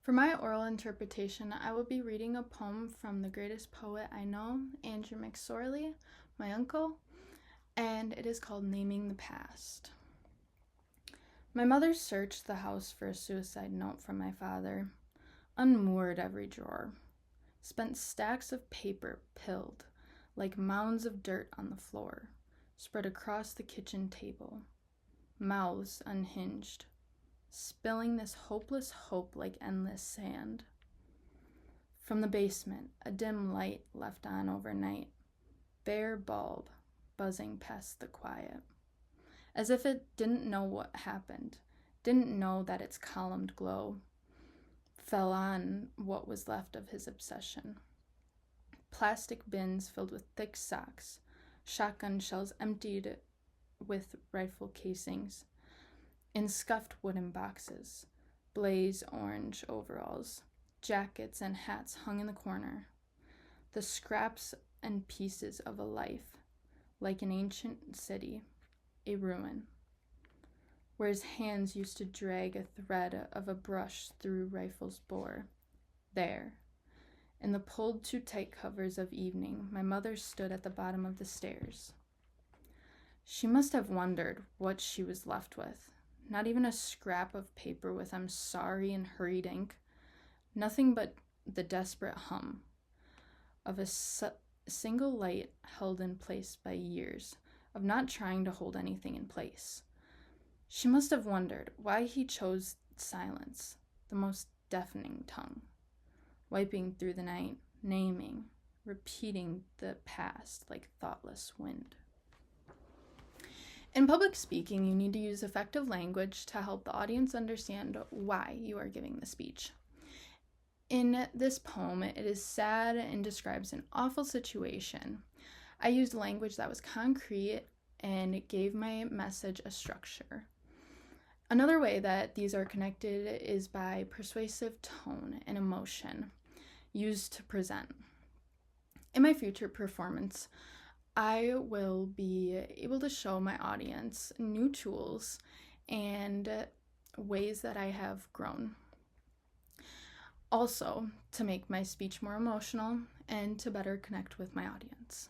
For my oral interpretation, I will be reading a poem from the greatest poet I know, Andrew McSorley, my uncle, and it is called Naming the Past. My mother searched the house for a suicide note from my father, unmoored every drawer, spent stacks of paper pilled like mounds of dirt on the floor, spread across the kitchen table, mouths unhinged, spilling this hopeless hope like endless sand. From the basement, a dim light left on overnight, bare bulb buzzing past the quiet, as if it didn't know what happened, didn't know that its columned glow fell on what was left of his obsession. Plastic bins filled with thick socks, shotgun shells emptied with rifle casings, in scuffed wooden boxes, blaze orange overalls, jackets and hats hung in the corner, the scraps and pieces of a life, like an ancient city, a ruin, where his hands used to drag a thread of a brush through rifle's bore. There, in the pulled too tight covers of evening, my mother stood at the bottom of the stairs. She must have wondered what she was left with. Not even a scrap of paper with "I'm sorry" in hurried ink. Nothing but the desperate hum of a single light held in place by years of not trying to hold anything in place. She must have wondered why he chose silence, the most deafening tongue, wiping through the night, naming, repeating the past like thoughtless wind. In public speaking, you need to use effective language to help the audience understand why you are giving the speech. In this poem, it is sad and describes an awful situation. I used language that was concrete and it gave my message a structure. Another way that these are connected is by persuasive tone and emotion used to present. In my future performance, I will be able to show my audience new tools and ways that I have grown. Also, to make my speech more emotional and to better connect with my audience.